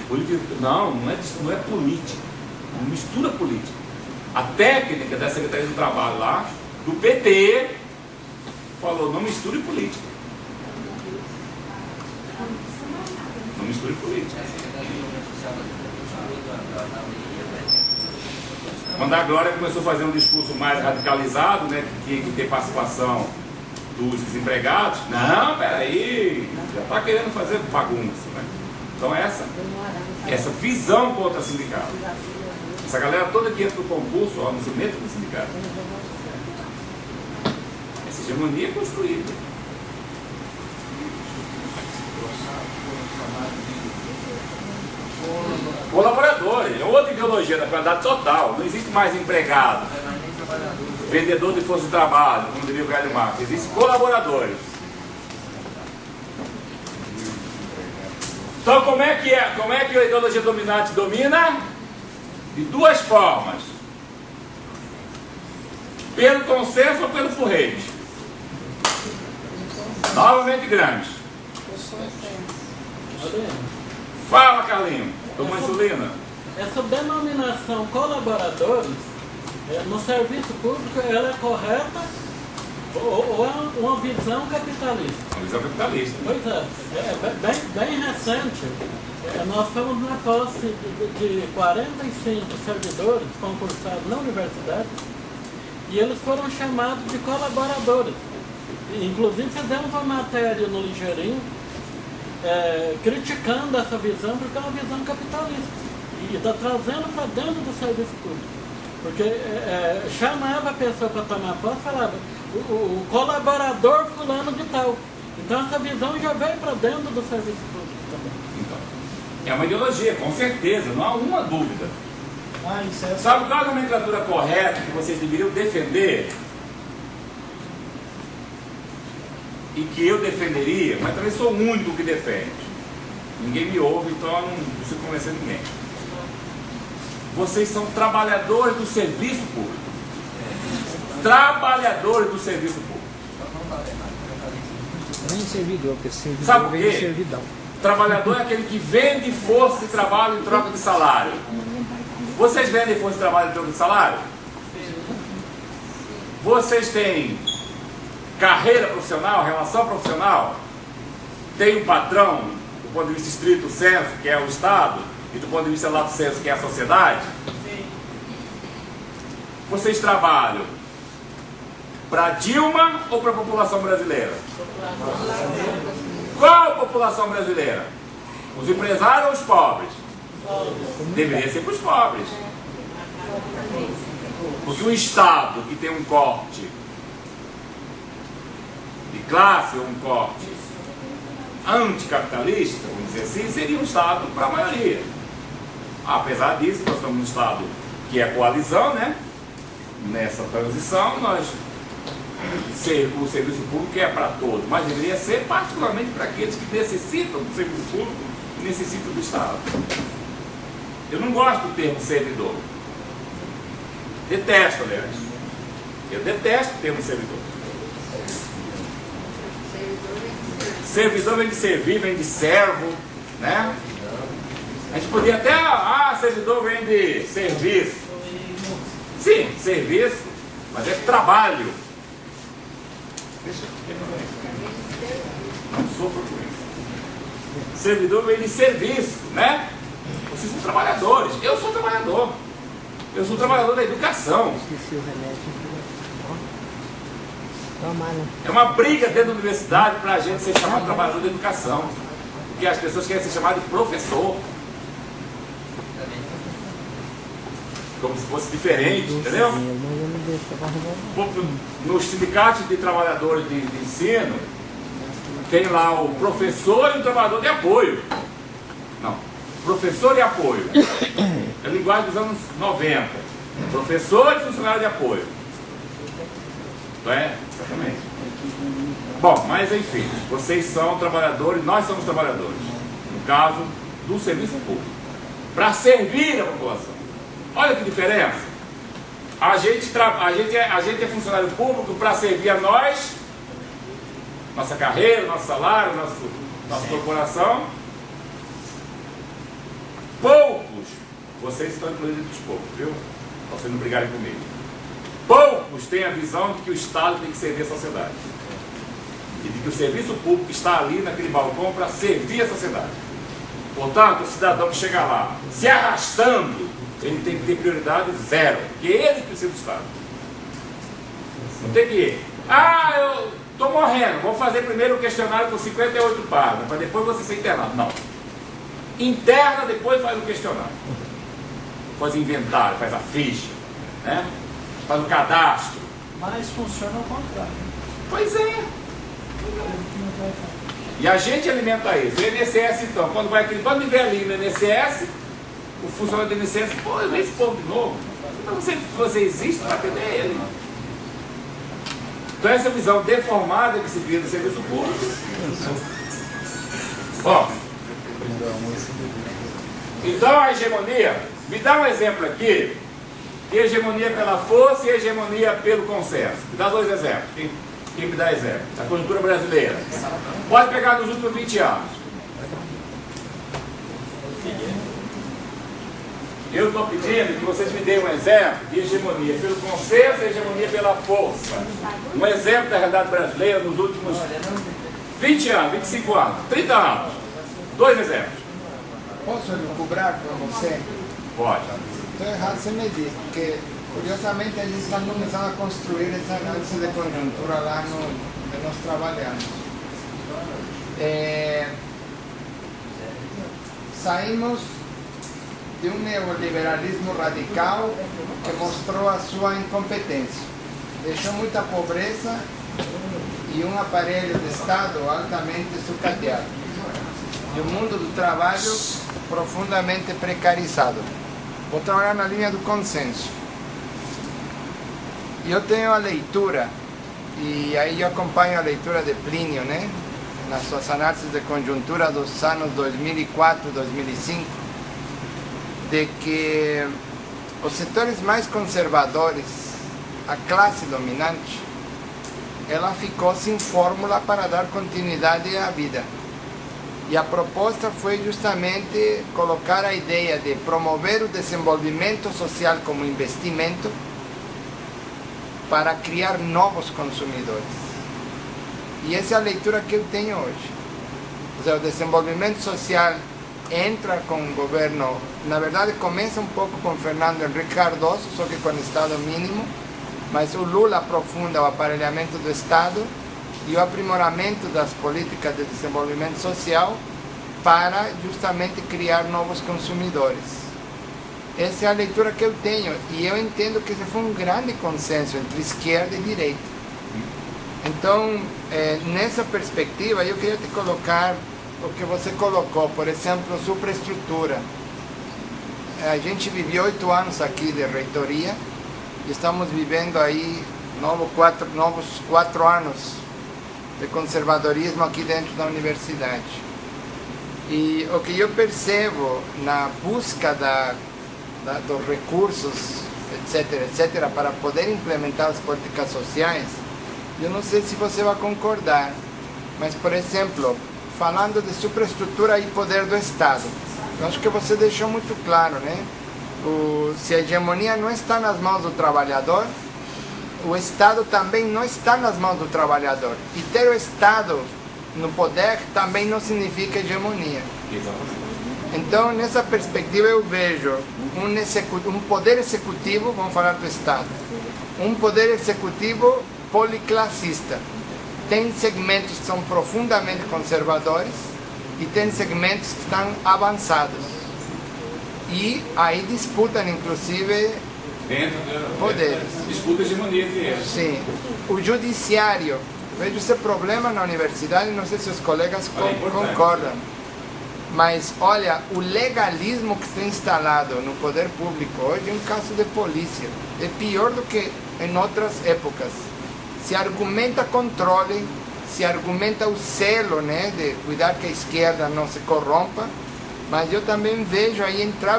Não é política. Não mistura política. A técnica da Secretaria do Trabalho lá, do PT, falou, não misture política. Não misture política. Quando a Glória começou a fazer um discurso mais radicalizado, né, que tinha que ter participação dos desempregados, não, peraí, já está querendo fazer bagunça, né? Então essa visão contra o sindicato, essa galera toda que entra no concurso, ó, não se mete no sindicato. Essa hegemonia é construída. Colaboradores, é outra ideologia da qualidade total. Não existe mais empregado, vendedor de força de trabalho, como diria o velho Marcos. Existem colaboradores. Então como é que a ideologia dominante domina? De duas formas: pelo consenso ou pelo forrete. Novamente grande. Fala, Carlinhos. Tomou insulina? Essa denominação colaboradores, no serviço público, ela é correta ou é uma visão capitalista? Uma visão capitalista. Pois é, bem recente, nós estamos na posse de 45 servidores concursados na universidade e eles foram chamados de colaboradores. Inclusive fizemos uma matéria no Ligeirinho criticando essa visão, porque é uma visão capitalista e está trazendo para dentro do serviço público, porque chamava a pessoa para tomar posse e falava o colaborador fulano de tal. Então essa visão já veio para dentro do serviço público também. Então, é uma ideologia, com certeza, não há uma dúvida. Sabe qual é a nomenclatura correta que vocês deveriam defender? E que eu defenderia, mas também sou o único que defende. Ninguém me ouve, então eu não preciso convencer ninguém. Vocês são trabalhadores do serviço público. Trabalhadores do serviço público. Nem servidor, porque servidor sabe por vem quê? de servidão. Trabalhador é aquele que vende força de trabalho em troca de salário. Vocês vendem força de trabalho em troca de salário? Vocês têm carreira profissional, relação profissional? Tem um patrão, do ponto de vista estrito senso, que é o Estado, e do ponto de vista lato senso, que é a sociedade? Sim. Vocês trabalham para Dilma ou para a população brasileira? Qual a população brasileira? Os empresários ou os pobres? Deveria ser para os pobres. Porque o Estado que tem um corte de classe ou um corte anticapitalista, vamos dizer assim, seria um Estado para a maioria. Apesar disso, nós estamos num Estado que é coalizão, né? Nessa transição, o serviço público é para todos, mas deveria ser particularmente para aqueles que necessitam do serviço público e necessitam do Estado. Eu não gosto do termo servidor. Detesto, aliás. Eu detesto o termo servidor. Servidor vem de servir, vem de servo, né? A gente podia até, servidor vem de serviço. Sim, serviço, mas é trabalho. Não sofro com isso. Servidor vem de serviço, né? Vocês são trabalhadores. Eu sou trabalhador. Eu sou trabalhador da educação. Esqueci o remédio. É uma briga dentro da universidade para a gente ser chamado de trabalhador da educação. Porque as pessoas querem ser chamadas de professor. Como se fosse diferente, entendeu? Nos sindicatos de trabalhadores de ensino, tem lá o professor e o trabalhador de apoio. Não, professor e apoio. É a linguagem dos anos 90. Professor e funcionário de apoio. Não é? Exatamente. Bom, mas enfim, vocês são trabalhadores, nós somos trabalhadores. No caso do serviço público. Para servir a população. Olha que diferença. A gente é funcionário público para servir a nós, nossa carreira, nosso salário, nossa corporação. Vocês estão incluídos entre os poucos, viu? Para vocês não brigarem comigo. Poucos têm a visão de que o Estado tem que servir a sociedade. E de que o serviço público está ali naquele balcão para servir a sociedade. Portanto, o cidadão que chega lá se arrastando, ele tem que ter prioridade zero, porque ele precisa do Estado. Não tem que ir. Ah, eu estou morrendo, vou fazer primeiro o questionário com 58 páginas, para depois você ser internado. Não. Interna, depois faz o questionário. Faz o inventário, faz a ficha, né? Faz o cadastro. Mas funciona ao contrário. Pois é. E a gente alimenta isso. O INSS, então, quando me ver ali no INSS, o funcionário do INSS, pô, eu vejo esse povo de novo. Então, você existe para atender ele. Então, essa visão deformada que se cria no serviço público. Ó. Então, a hegemonia, me dá um exemplo aqui. Hegemonia pela força e hegemonia pelo consenso. Me dá dois exemplos. Quem me dá exemplo? A conjuntura brasileira. Pode pegar nos últimos 20 anos. Eu estou pedindo que vocês me deem um exemplo de hegemonia pelo consenso e hegemonia pela força. Um exemplo da realidade brasileira nos últimos 20 anos, 25 anos, 30 anos. Dois exemplos. Posso cobrar com você? Pode. Estou errado, você me diz, porque curiosamente a gente está começando a construir essa análise de conjuntura lá onde nós trabalhamos. Saímos de um neoliberalismo radical que mostrou a sua incompetência. Deixou muita pobreza e um aparelho de Estado altamente sucateado. E o mundo do trabalho profundamente precarizado. Vou trabalhar na linha do consenso. Eu tenho a leitura, e aí eu acompanho a leitura de Plínio, né? Nas suas análises de conjuntura dos anos 2004, 2005, de que os setores mais conservadores, a classe dominante, ela ficou sem fórmula para dar continuidade à vida. E a proposta foi justamente colocar a ideia de promover o desenvolvimento social como investimento para criar novos consumidores. E essa é a leitura que eu tenho hoje. Ou seja, o desenvolvimento social entra com o governo, na verdade começa um pouco com Fernando Henrique Cardoso, só que com Estado mínimo, mas o Lula aprofunda o aparelhamento do Estado e o aprimoramento das políticas de desenvolvimento social para justamente criar novos consumidores. Essa é a leitura que eu tenho, e eu entendo que esse foi um grande consenso entre esquerda e direita. Então, nessa perspectiva, eu queria te colocar o que você colocou, por exemplo, superestrutura. A gente viveu 8 anos aqui de reitoria, e estamos vivendo aí novos 4 anos de conservadorismo aqui dentro da universidade. E o que eu percebo na busca dos recursos, etc., para poder implementar as políticas sociais, eu não sei se você vai concordar, mas, por exemplo, falando de superestrutura e poder do Estado, eu acho que você deixou muito claro, né? Se a hegemonia não está nas mãos do trabalhador, o Estado também não está nas mãos do trabalhador. E ter o Estado no poder também não significa hegemonia. Então, nessa perspectiva, eu vejo um poder executivo, vamos falar do Estado, um poder executivo policlassista. Tem segmentos que são profundamente conservadores e tem segmentos que estão avançados. E aí disputam, inclusive, poderes. Disputa hegemonia entre eles. Sim. O judiciário, vejo esse problema na universidade, não sei se os colegas concordam, mas olha, o legalismo que está instalado no poder público hoje é um caso de polícia. É pior do que em outras épocas. Se argumenta controle, se argumenta o zelo, né, de cuidar que a esquerda não se corrompa, mas eu também vejo aí entrar